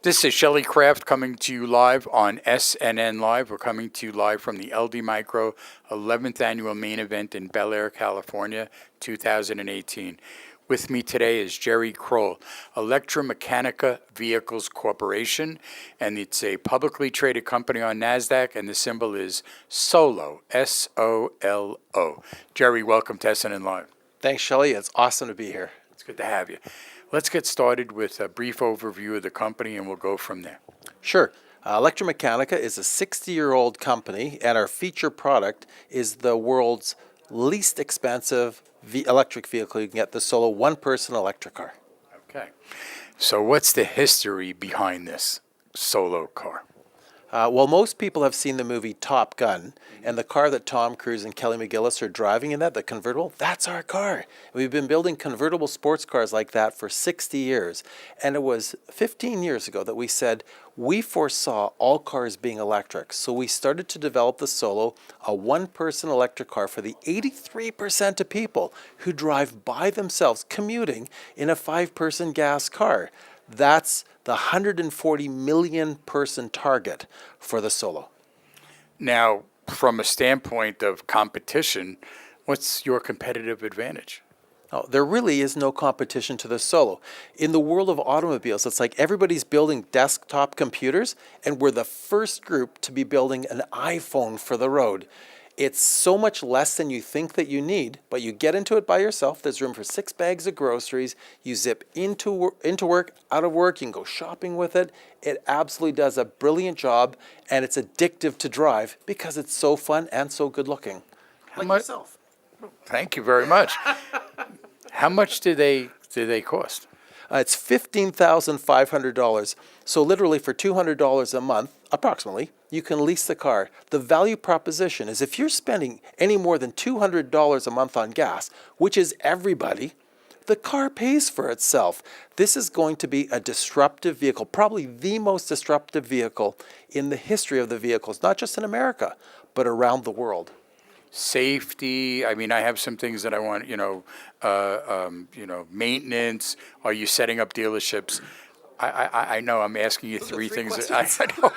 This is Shelley Craft coming to you live on SNNLive. We're coming to you live from the LD Micro 11th Annual Main Event in Bel Air, California, 2018. With me today is Jerry Kroll, Electra Meccanica Vehicles Corporation, and it's a publicly traded company on NASDAQ, and the symbol is SOLO, S-O-L-O. Jerry, welcome to SNNLive. Thanks, Shelley. It's awesome to be here. It's good to have you. Let's get started with a brief overview of the company, and we'll go from there. Sure. Electra Meccanica is a 60-year-old company, and our feature product is the world's least expensive electric vehicle. You can get the Solo one-person electric car. Okay. So what's the history behind this Solo car? Well, most people have seen the movie Top Gun, and the car that Tom Cruise and Kelly McGillis are driving in that, the convertible, that's our car. We've been building convertible sports cars like that for 60 years, and it was 15 years ago that we said we foresaw all cars being electric. So we started to develop the Solo, a one-person electric car for the 83% of people who drive by themselves, commuting in a five-person gas car. That's the 140 million person target for the Solo. Now, from a standpoint of competition, what's your competitive advantage? Oh, there really is no competition to the Solo. In the world of automobiles, it's like everybody's building desktop computers, and we're the first group to be building an iPhone for the road. It's so much less than you think that you need, but you get into it by yourself. There's room for 6 bags of groceries. You zip into work, out of work. You can go shopping with it. It absolutely does a brilliant job, and it's addictive to drive because it's so fun and so good looking. Like yourself. Thank you very much. How much do they cost? It's $15,500. So literally for $200 a month, approximately, you can lease the car. The value proposition is if you're spending any more than $200 a month on gas, which is everybody, the car pays for itself. This is going to be a disruptive vehicle, probably the most disruptive vehicle in the history of the vehicles, not just in America, but around the world. Safety. I mean, I have some things that I want, maintenance. Are you setting up dealerships? I know I'm asking you three things. I know.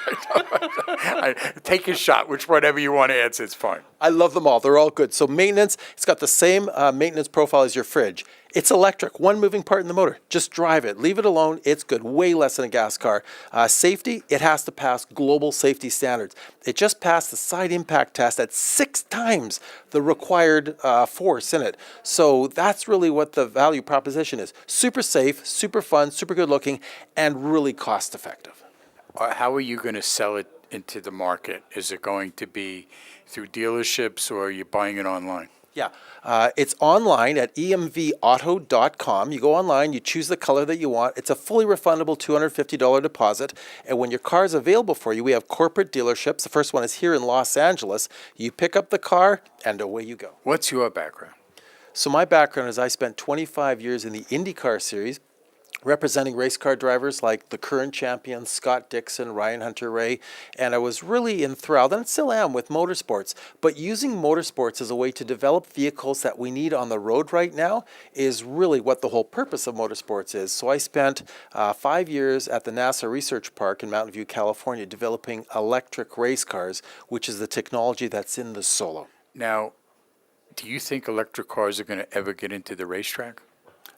Take a shot. Whatever you want to answer, it's fine. I love them all. They're all good. So maintenance, it's got the same maintenance profile as your fridge. It's electric, one moving part in the motor. Just drive it. Leave it alone. It's good. Way less than a gas car. Safety, it has to pass global safety standards. It just passed the side impact test at 6 times the required force in it. So that's really what the value proposition is. Super safe, super fun, super good looking, and really cost effective. How are you going to sell it into the market? Is it going to be through dealerships, or are you buying it online? Yeah, it's online at emvauto.com. You go online, you choose the color that you want. It's a fully refundable $250 deposit. And when your car is available for you, we have corporate dealerships. The first one is here in Los Angeles. You pick up the car, and away you go. What's your background? So my background is I spent 25 years in the IndyCar series, representing race car drivers like the current champions, Scott Dixon, Ryan Hunter-Reay, and I was really enthralled, and still am, with motorsports. But using motorsports as a way to develop vehicles that we need on the road right now is really what the whole purpose of motorsports is. So I spent 5 years at the NASA Research Park in Mountain View, California, developing electric race cars, which is the technology that's in the Solo. Now, do you think electric cars are going to ever get into the racetrack?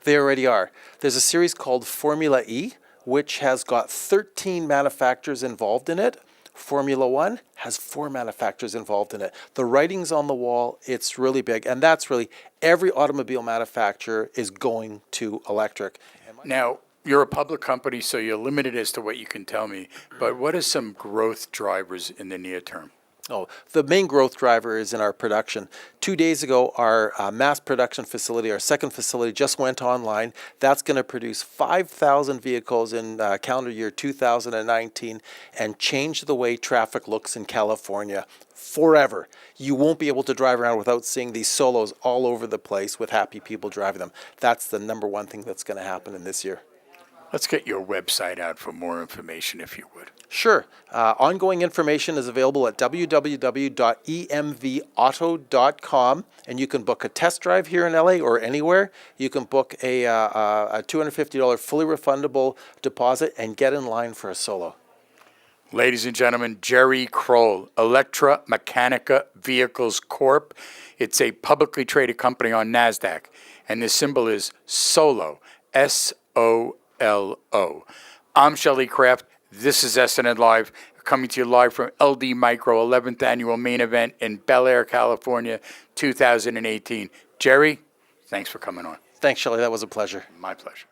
They already are. There's a series called Formula E, which has got 13 manufacturers involved in it. Formula One has 4 manufacturers involved in it. The writing's on the wall. It's really big. And that's really every automobile manufacturer is going to electric. Now, you're a public company, so you're limited as to what you can tell me. But what are some growth drivers in the near term? Oh, the main growth driver is in our production. 2 days ago, our mass production facility, our second facility, just went online. That's going to produce 5,000 vehicles in calendar year 2019 and change the way traffic looks in California forever. You won't be able to drive around without seeing these Solos all over the place with happy people driving them. That's the number one thing that's going to happen in this year. Let's get your website out for more information, if you would. Sure. Ongoing information is available at www.emvauto.com, and you can book a test drive here in LA or anywhere. You can book a $250 fully refundable deposit and get in line for a solo. Ladies and gentlemen, Jerry Kroll, Electra Meccanica Vehicles Corp. It's a publicly traded company on NASDAQ, and the symbol is SOLO, SOLO. I'm Shelley Kraft. This is SNNLive, coming to you live from LD Micro 11th Annual Main Event in Bel Air, California, 2018. Jerry, thanks for coming on. Thanks, Shelley. That was a pleasure. My pleasure.